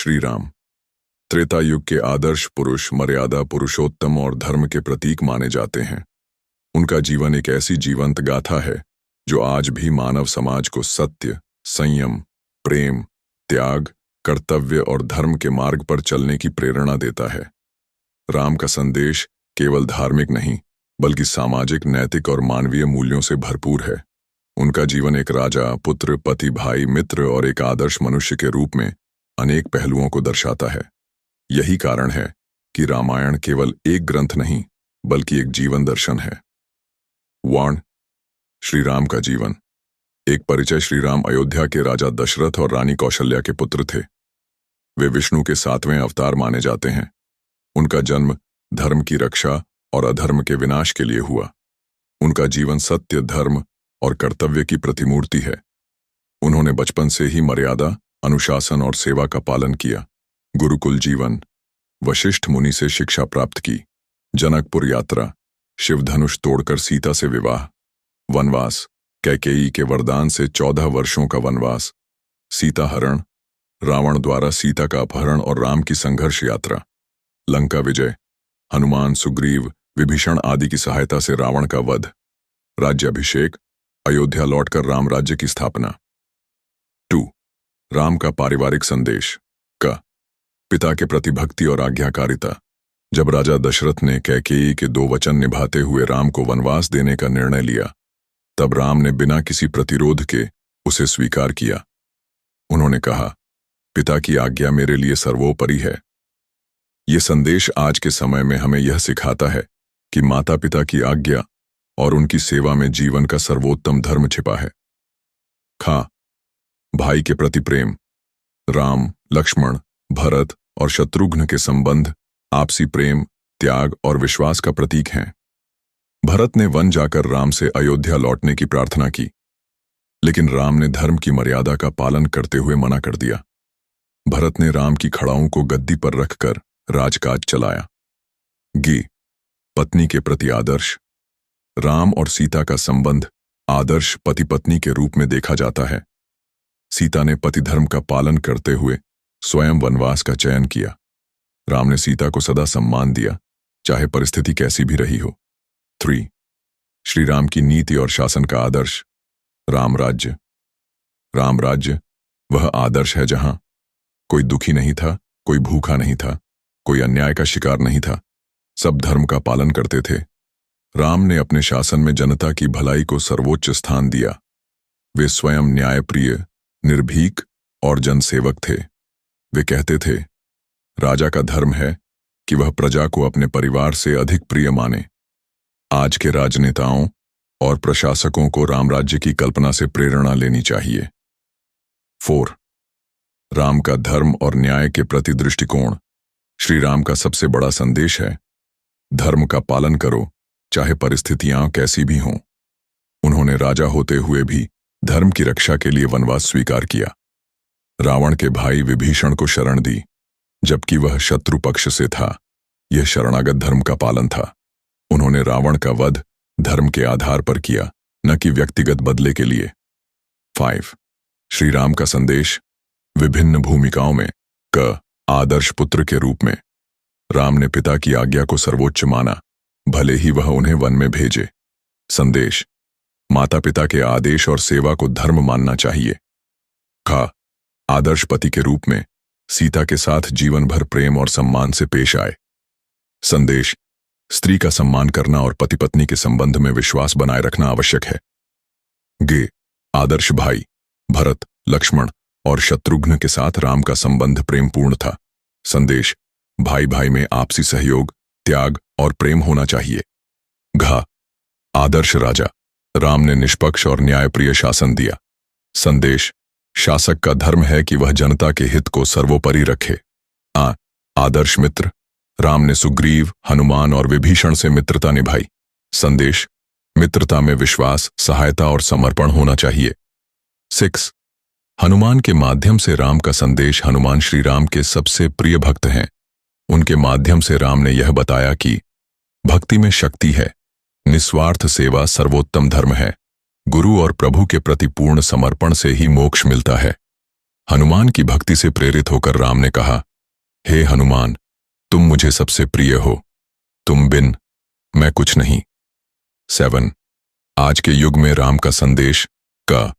श्री राम त्रेता युग के आदर्श पुरुष, मर्यादा पुरुषोत्तम और धर्म के प्रतीक माने जाते हैं। उनका जीवन एक ऐसी जीवंत गाथा है जो आज भी मानव समाज को सत्य, संयम, प्रेम, त्याग, कर्तव्य और धर्म के मार्ग पर चलने की प्रेरणा देता है। राम का संदेश केवल धार्मिक नहीं बल्कि सामाजिक, नैतिक और मानवीय मूल्यों से भरपूर है। उनका जीवन एक राजा, पुत्र, पति, भाई, मित्र और एक आदर्श मनुष्य के रूप में अनेक पहलुओं को दर्शाता है। यही कारण है कि रामायण केवल एक ग्रंथ नहीं बल्कि एक जीवन दर्शन है। वाण श्री राम का जीवन। एक परिचय। श्री राम अयोध्या के राजा दशरथ और रानी कौशल्या के पुत्र थे। वे विष्णु के 7वें अवतार माने जाते हैं। उनका जन्म धर्म की रक्षा और अधर्म के विनाश के लिए हुआ। उनका जीवन सत्य, धर्म और कर्तव्य की प्रतिमूर्ति है। उन्होंने बचपन से ही मर्यादा, अनुशासन और सेवा का पालन किया। गुरुकुल जीवन, वशिष्ठ मुनि से शिक्षा प्राप्त की, जनकपुर यात्रा, शिवधनुष तोड़कर सीता से विवाह, वनवास, कैकेयी के वरदान से 14 वर्षों का वनवास, सीता हरण, रावण द्वारा सीता का अपहरण और राम की संघर्ष यात्रा, लंका विजय, हनुमान, सुग्रीव, विभीषण आदि की सहायता से रावण का वध, राज्याभिषेक, अयोध्या लौटकर राम राज्य की स्थापना। 2. राम का पारिवारिक संदेश। क. पिता के प्रति भक्ति और आज्ञाकारिता। जब राजा दशरथ ने कैकेयी के 2 वचन निभाते हुए राम को वनवास देने का निर्णय लिया, तब राम ने बिना किसी प्रतिरोध के उसे स्वीकार किया। उन्होंने कहा, पिता की आज्ञा मेरे लिए सर्वोपरि है। ये संदेश आज के समय में हमें यह सिखाता है कि माता पिता की आज्ञा और उनकी सेवा में जीवन का सर्वोत्तम धर्म छिपा है। खा. भाई के प्रति प्रेम। राम, लक्ष्मण, भरत और शत्रुघ्न के संबंध आपसी प्रेम, त्याग और विश्वास का प्रतीक हैं। भरत ने वन जाकर राम से अयोध्या लौटने की प्रार्थना की, लेकिन राम ने धर्म की मर्यादा का पालन करते हुए मना कर दिया। भरत ने राम की खड़ाओं को गद्दी पर रखकर राजकाज चलाया। गी. पत्नी के प्रति आदर्श। राम और सीता का संबंध आदर्श पति पत्नी के रूप में देखा जाता है। सीता ने पति धर्म का पालन करते हुए स्वयं वनवास का चयन किया। राम ने सीता को सदा सम्मान दिया, चाहे परिस्थिति कैसी भी रही हो। 3. श्री राम की नीति और शासन का आदर्श। राम राज्य। राम राज्य वह आदर्श है जहां कोई दुखी नहीं था, कोई भूखा नहीं था, कोई अन्याय का शिकार नहीं था, सब धर्म का पालन करते थे। राम ने अपने शासन में जनता की भलाई को सर्वोच्च स्थान दिया। वे स्वयं न्यायप्रिय, निर्भीक और जनसेवक थे। वे कहते थे, राजा का धर्म है कि वह प्रजा को अपने परिवार से अधिक प्रिय माने। आज के राजनेताओं और प्रशासकों को राम राज्य की कल्पना से प्रेरणा लेनी चाहिए। 4. राम का धर्म और न्याय के प्रति दृष्टिकोण। श्री राम का सबसे बड़ा संदेश है, धर्म का पालन करो, चाहे परिस्थितियां कैसी भी हों। उन्होंने राजा होते हुए भी धर्म की रक्षा के लिए वनवास स्वीकार किया। रावण के भाई विभीषण को शरण दी, जबकि वह शत्रु पक्ष से था। यह शरणागत धर्म का पालन था। उन्होंने रावण का वध धर्म के आधार पर किया, न कि व्यक्तिगत बदले के लिए। 5. श्री राम का संदेश विभिन्न भूमिकाओं में। क. आदर्श पुत्र के रूप में। राम ने पिता की आज्ञा को सर्वोच्च माना, भले ही वह उन्हें वन में भेजे। संदेश माता पिता के आदेश और सेवा को धर्म मानना चाहिए। ख. आदर्श पति के रूप में सीता के साथ जीवन भर प्रेम और सम्मान से पेश आए। संदेश स्त्री का सम्मान करना और पति पत्नी के संबंध में विश्वास बनाए रखना आवश्यक है। गे. आदर्श भाई। भरत, लक्ष्मण और शत्रुघ्न के साथ राम का संबंध प्रेमपूर्ण था। संदेश भाई भाई में आपसी सहयोग, त्याग और प्रेम होना चाहिए। घ. आदर्श राजा। राम ने निष्पक्ष और न्यायप्रिय शासन दिया। संदेश शासक का धर्म है कि वह जनता के हित को सर्वोपरि रखे। आ. आदर्श मित्र। राम ने सुग्रीव, हनुमान और विभीषण से मित्रता निभाई। संदेश मित्रता में विश्वास, सहायता और समर्पण होना चाहिए। 6. हनुमान के माध्यम से राम का संदेश। हनुमान श्री राम के सबसे प्रिय भक्त हैं। उनके माध्यम से राम ने यह बताया कि भक्ति में शक्ति है, निस्वार्थ सेवा सर्वोत्तम धर्म है, गुरु और प्रभु के प्रति पूर्ण समर्पण से ही मोक्ष मिलता है। हनुमान की भक्ति से प्रेरित होकर राम ने कहा, हे हनुमान, तुम मुझे सबसे प्रिय हो, तुम बिन मैं कुछ नहीं। 7 आज के युग में राम का संदेश का